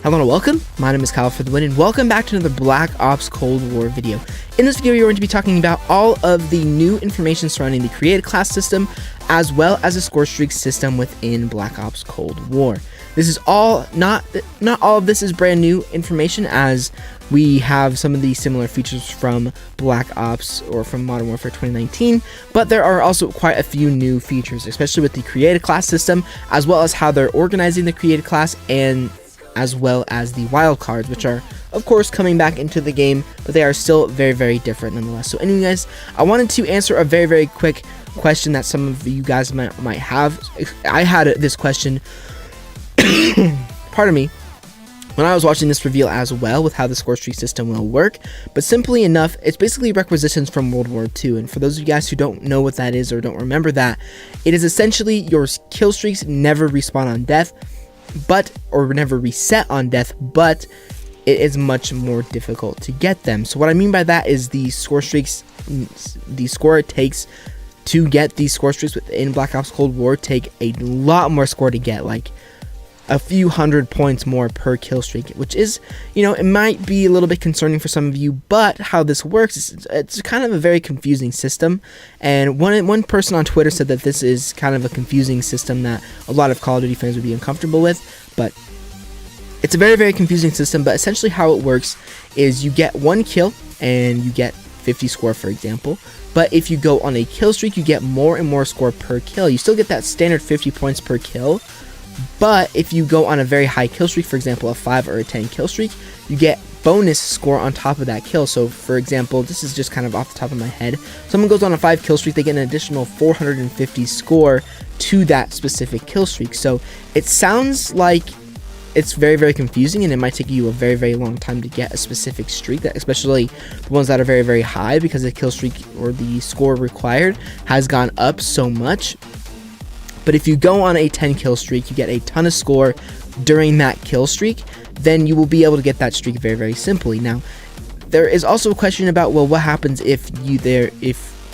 Hello and welcome, my name is Kyle FtW and welcome back to another Black Ops Cold War video. In this video we're going to be talking about all of the new information surrounding the created class system as well as the Scorestreaks system within Black Ops Cold War. This is all, not all of this is brand new information, as we have some of the similar features from Black Ops or from Modern Warfare 2019, but there are also quite a few new features, especially with the created class system, as well as how they're organizing the created class, and as well as the wild cards, which are of course coming back into the game, but they are still very different nonetheless. So anyways, I wanted to answer a very quick question that some of you guys might have. I had this question pardon me, when I was watching this reveal as well, with how the Scorestreaks system will work. But simply enough, it's basically requisitions from World War II, and for those of you guys who don't know what that is or don't remember that, it is essentially your kill streaks never respawn on death, or never reset on death, but it is much more difficult to get them. So what I mean by that is the Scorestreaks, the score it takes to get these Scorestreaks within Black Ops Cold War take a lot more score to get, like a few hundred points more per kill streak, which is, you know, it might be a little bit concerning for some of you, but how this works is it's kind of a very confusing system. And one person on Twitter said that this is kind of a confusing system that a lot of Call of Duty fans would be uncomfortable with, but it's a very confusing system. But essentially how it works is you get one kill and you get 50 score, for example. But if you go on a kill streak, you get more and more score per kill. You still get that standard 50 points per kill, but if you go on a very high kill streak, for example a 5 or a 10 kill streak, you get bonus score on top of that kill. So for example, this is just kind of off the top of my head, someone goes on a 5 kill streak, they get an additional 450 score to that specific kill streak. So it sounds like it's very confusing, and it might take you a very long time to get a specific streak, that especially the ones that are very high, because the kill streak or the score required has gone up so much. But if you go on a 10 kill streak, you get a ton of score during that kill streak, then you will be able to get that streak very simply. Now, there is also a question about, well, what happens if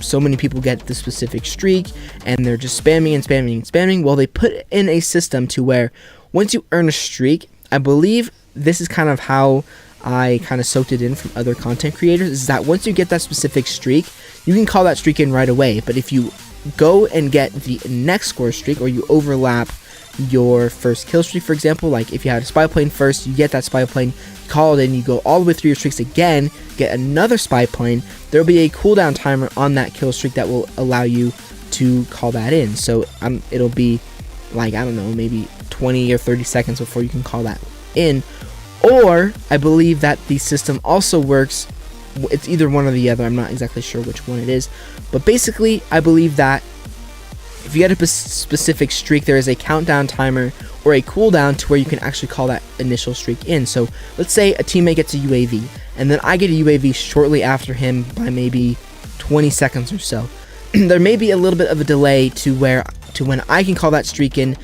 so many people get the specific streak and they're just spamming? Well, they put in a system to where once you earn a streak, I believe this is kind of how I kind of soaked it in from other content creators, is that once you get that specific streak, you can call that streak in right away. But if you go and get the next score streak, or you overlap your first kill streak, for example, like if you had a spy plane first, you get that spy plane, call it in, you go all the way through your streaks again, get another spy plane, there will be a cooldown timer on that kill streak that will allow you to call that in. So it'll be like, I don't know, maybe 20 or 30 seconds before you can call that in. Or I believe that the system also works, it's either one or the other, I'm not exactly sure which one it is, but basically I believe that if you get a specific streak, there is a countdown timer or a cooldown to where you can actually call that initial streak in. So let's say a teammate gets a UAV, and then I get a UAV shortly after him by maybe 20 seconds or so. There may be a little bit of a delay to when I can call that streak in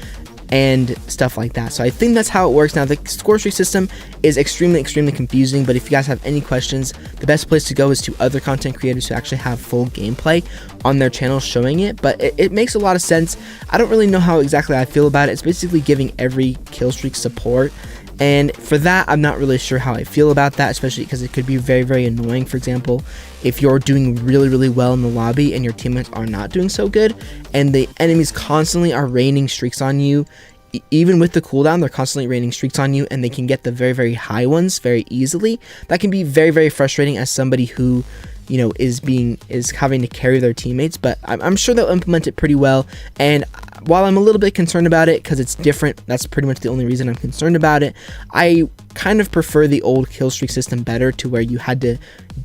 and stuff like that. So I think that's how it works. Now, the Scorestreaks system is extremely confusing, but if you guys have any questions, the best place to go is to other content creators who actually have full gameplay on their channel showing it. But it makes a lot of sense. I don't really know how exactly I feel about it. It's basically giving every kill streak support, and for that, I'm not really sure how I feel about that, especially because it could be very annoying. For example, if you're doing really well in the lobby and your teammates are not doing so good, and the enemies constantly are raining streaks on you, even with the cooldown, they're constantly raining streaks on you, and they can get the very high ones very easily. That can be very frustrating as somebody who, you know, is having to carry their teammates. But I'm sure they'll implement it pretty well. And while I'm a little bit concerned about it because it's different, that's pretty much the only reason I'm concerned about it, I kind of prefer the old kill streak system better, to where you had to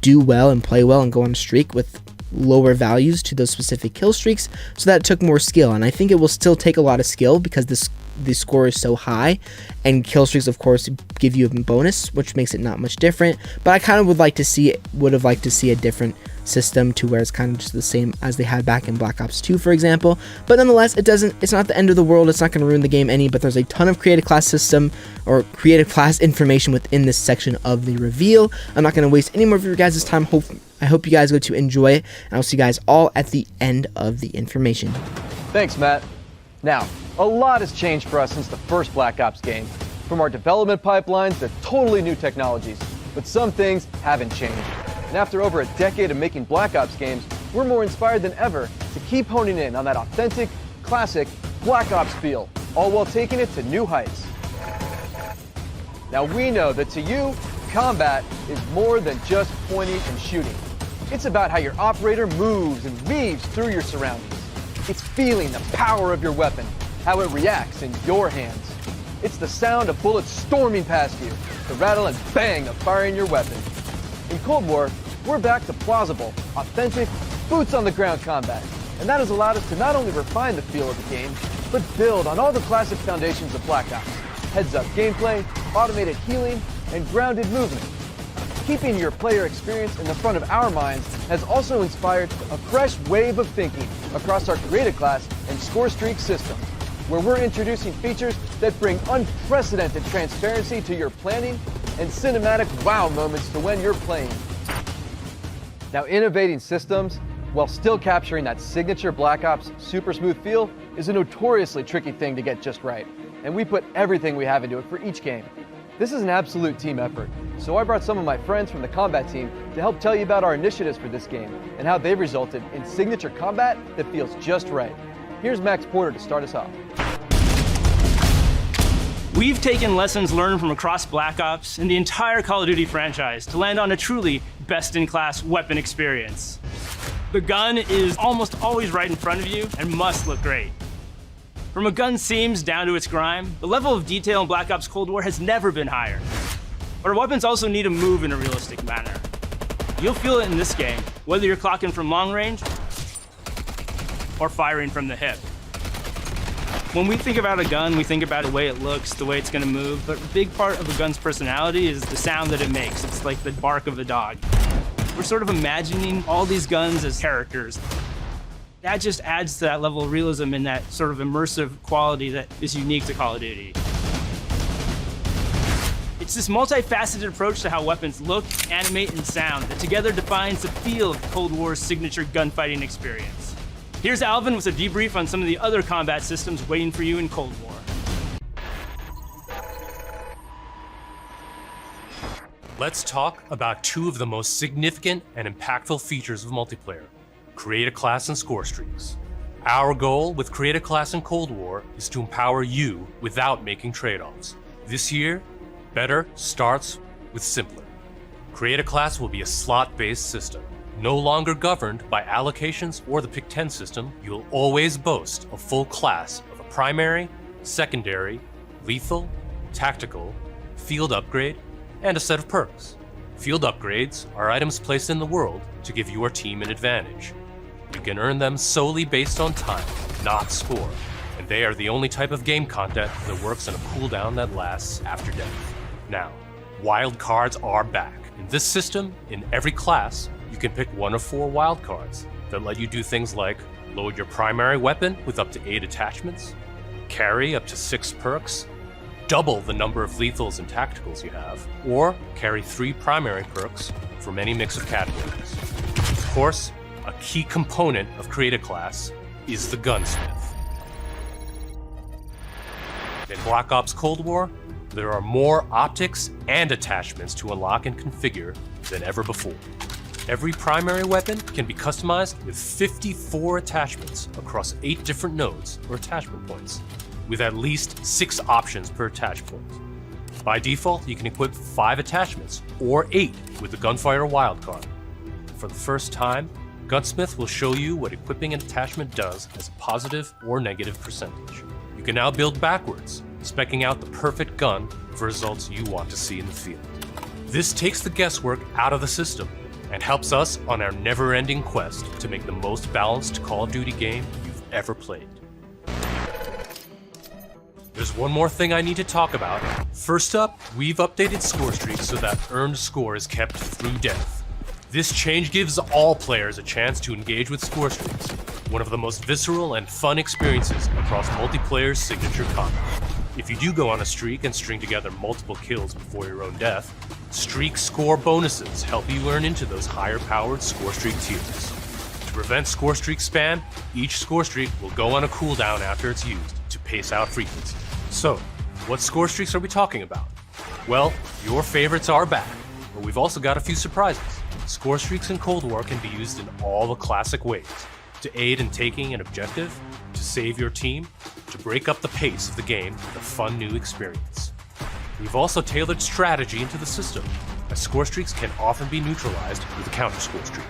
do well and play well and go on a streak with lower values to those specific kill streaks, so that it took more skill. And I think it will still take a lot of skill because the score is so high, and kill streaks of course give you a bonus, which makes it not much different. But I kind of would have liked to see a different system, to where it's kind of just the same as they had back in Black Ops 2, for example. But nonetheless, it's not the end of the world, it's not going to ruin the game any. But there's a ton of creative class system or creative class information within this section of the reveal. I'm not going to waste any more of your guys' time. I hope you guys go to enjoy it, and I'll see you guys all at the end of the information. Thanks, Matt. Now, a lot has changed for us since the first Black Ops game. From our development pipelines to totally new technologies, but some things haven't changed. And after over a decade of making Black Ops games, we're more inspired than ever to keep honing in on that authentic, classic Black Ops feel, all while taking it to new heights. Now we know that to you, combat is more than just pointing and shooting. It's about how your operator moves and weaves through your surroundings. It's feeling the power of your weapon, how it reacts in your hands. It's the sound of bullets storming past you, the rattle and bang of firing your weapon. In Cold War, we're back to plausible, authentic, boots-on-the-ground combat, and that has allowed us to not only refine the feel of the game, but build on all the classic foundations of Black Ops. Heads-up gameplay, automated healing, and grounded movement. Keeping your player experience in the front of our minds has also inspired a fresh wave of thinking across our Creative Class and Scorestreaks systems, where we're introducing features that bring unprecedented transparency to your planning and cinematic wow moments to when you're playing. Now, innovating systems while still capturing that signature Black Ops super smooth feel is a notoriously tricky thing to get just right, and we put everything we have into it for each game. This is an absolute team effort, so I brought some of my friends from the combat team to help tell you about our initiatives for this game and how they've resulted in signature combat that feels just right. Here's Max Porter to start us off. We've taken lessons learned from across Black Ops and the entire Call of Duty franchise to land on a truly best-in-class weapon experience. The gun is almost always right in front of you and must look great. From a gun's seams down to its grime, the level of detail in Black Ops Cold War has never been higher. But our weapons also need to move in a realistic manner. You'll feel it in this game, whether you're clocking from long range or firing from the hip. When we think about a gun, we think about the way it looks, the way it's gonna move, but a big part of a gun's personality is the sound that it makes. It's like the bark of a dog. We're sort of imagining all these guns as characters. That just adds to that level of realism and that sort of immersive quality that is unique to Call of Duty. It's this multifaceted approach to how weapons look, animate, and sound that together defines the feel of Cold War's signature gunfighting experience. Here's Alvin with a debrief on some of the other combat systems waiting for you in Cold War. Let's talk about two of the most significant and impactful features of multiplayer: Create a Class and Scorestreaks. Our goal with Create a Class in Cold War is to empower you without making trade-offs. This year, better starts with simpler. Create a Class will be a slot-based system. No longer governed by allocations or the Pick 10 system, you'll always boast a full class of a primary, secondary, lethal, tactical, field upgrade, and a set of perks. Field upgrades are items placed in the world to give your team an advantage. You can earn them solely based on time, not score, and they are the only type of game content that works in a cooldown that lasts after death. Now, wild cards are back. In this system, in every class, you can pick one of 4 wild cards that let you do things like load your primary weapon with up to 8 attachments, carry up to 6 perks, double the number of lethals and tacticals you have, or carry 3 primary perks from any mix of categories. Of course, a key component of Create a Class is the gunsmith. In Black Ops Cold War, there are more optics and attachments to unlock and configure than ever before. Every primary weapon can be customized with 54 attachments across 8 different nodes or attachment points, with at least 6 options per attach point. By default, you can equip 5 attachments, or 8 with the Gunfighter wildcard. For the first time, Gunsmith will show you what equipping an attachment does as a positive or negative percentage. You can now build backwards, speccing out the perfect gun for results you want to see in the field. This takes the guesswork out of the system and helps us on our never-ending quest to make the most balanced Call of Duty game you've ever played. There's one more thing I need to talk about. First up, we've updated Scorestreaks so that earned score is kept through death. This change gives all players a chance to engage with Scorestreaks, one of the most visceral and fun experiences across multiplayer's signature combat. If you do go on a streak and string together multiple kills before your own death, streak score bonuses help you earn into those higher-powered Scorestreak tiers. To prevent Scorestreak spam, each Scorestreak will go on a cooldown after it's used to pace out frequency. So, What Scorestreaks are we talking about? Well, your favorites are back, but we've also got a few surprises. Scorestreaks in Cold War can be used in all the classic ways: to aid in taking an objective, to save your team, to break up the pace of the game with a fun new experience. We've also tailored strategy into the system, as Scorestreaks can often be neutralized with a counter Scorestreak.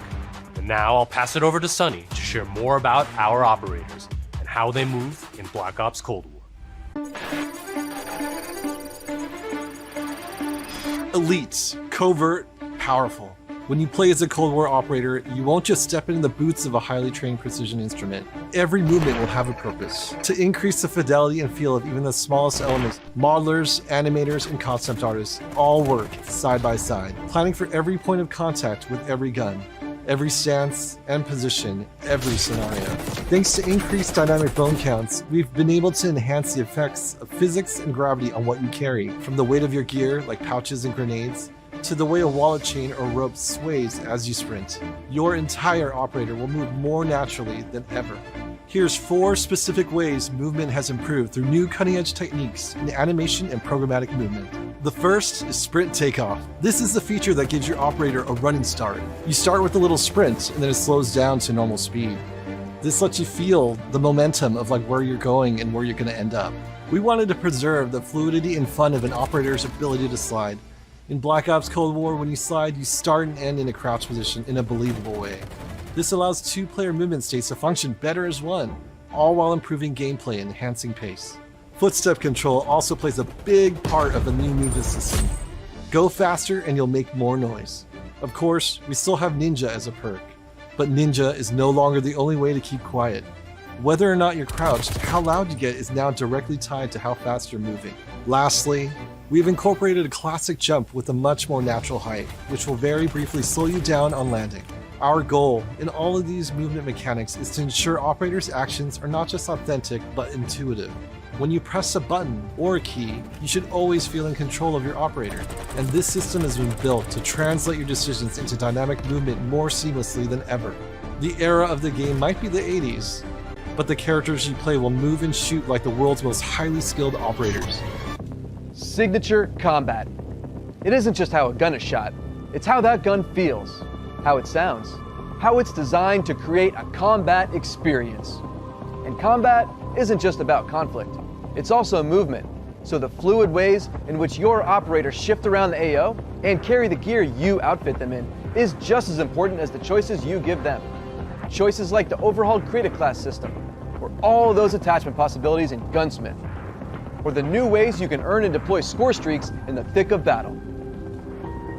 And now I'll pass it over to Sunny to share more about our operators and how they move in Black Ops Cold War. Elite, covert, powerful. When you play as a Cold War operator, you won't just step into the boots of a highly trained precision instrument. Every movement will have a purpose. To increase the fidelity and feel of even the smallest elements, modelers, animators, and concept artists all work side by side, planning for every point of contact with every gun, every stance and position, every scenario. Thanks to increased dynamic bone counts, we've been able to enhance the effects of physics and gravity on what you carry, from the weight of your gear, like pouches and grenades, to the way a wallet chain or rope sways as you sprint. Your entire operator will move more naturally than ever. Here's 4 specific ways movement has improved through new cutting-edge techniques in animation and programmatic movement. The first is sprint takeoff. This is the feature that gives your operator a running start. You start with a little sprint and then it slows down to normal speed. This lets you feel the momentum of where you're going and where you're going to end up. We wanted to preserve the fluidity and fun of an operator's ability to slide. In Black Ops Cold War, when you slide, you start and end in a crouch position in a believable way. This allows 2-player movement states to function better as one, all while improving gameplay and enhancing pace. Footstep control also plays a big part of the new movement system. Go faster and you'll make more noise. Of course, we still have Ninja as a perk, but Ninja is no longer the only way to keep quiet. Whether or not you're crouched, how loud you get is now directly tied to how fast you're moving. Lastly, we've incorporated a classic jump with a much more natural height, which will very briefly slow you down on landing. Our goal in all of these movement mechanics is to ensure operators' actions are not just authentic, but intuitive. When you press a button or a key, you should always feel in control of your operator, and this system has been built to translate your decisions into dynamic movement more seamlessly than ever. The era of the game might be the 80s, but the characters you play will move and shoot like the world's most highly skilled operators. Signature combat. It isn't just how a gun is shot, it's how that gun feels, how it sounds, how it's designed to create a combat experience. And combat isn't just about conflict, it's also movement. So the fluid ways in which your operators shift around the AO and carry the gear you outfit them in is just as important as the choices you give them. Choices like the overhauled Create a Class system, or all those attachment possibilities in Gunsmith, or the new ways you can earn and deploy Scorestreaks in the thick of battle.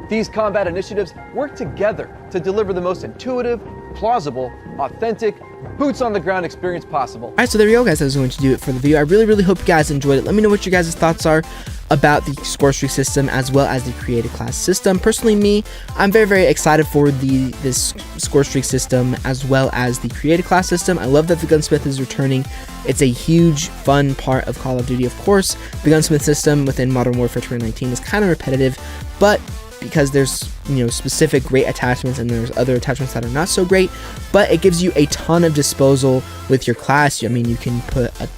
These combat initiatives work together to deliver the most intuitive, plausible, authentic, boots-on-the-ground experience possible. Alright, so there you go, guys. That was going to do it for the video. I really hope you guys enjoyed it. Let me know what your guys' thoughts are about the Scorestreak system as well as the Create a Class system. Personally, I'm very excited for this Scorestreak system as well as the Create a Class system. I love that the Gunsmith is returning. It's a huge, fun part of Call of Duty. Of course, the Gunsmith system within Modern Warfare 2019 is kind of repetitive, but because there's specific great attachments and there's other attachments that are not so great, but it gives you a ton of disposal with your class. I mean, you can put a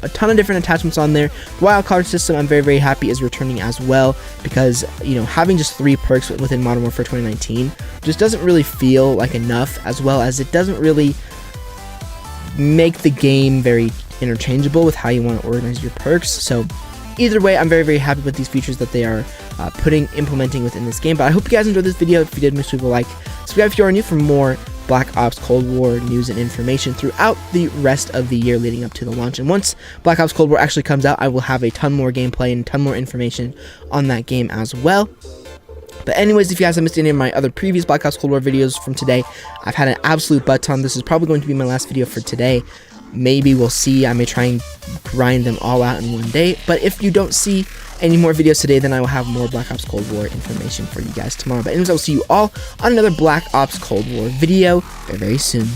ton of different attachments on there. The wild card system, I'm very happy is returning as well, because having just 3 perks within Modern Warfare 2019 just doesn't really feel like enough, as well as it doesn't really make the game very interchangeable with how you want to organize your perks. So either way, I'm very happy with these features that they are implementing within this game. But I hope you guys enjoyed this video. If you did, make sure to like, subscribe if you are new for more Black Ops Cold War news and information throughout the rest of the year leading up to the launch. And once Black Ops Cold War actually comes out, I will have a ton more gameplay and a ton more information on that game as well. But anyways, if you guys have missed any of my other previous Black Ops Cold War videos from today, I've had an absolute butt ton. This is probably going to be my last video for today. Maybe we'll see. I may try and grind them all out in one day. But if you don't see any more videos today, then I will have more Black Ops Cold War information for you guys tomorrow. But anyways, I will see you all on another Black Ops Cold War video very soon.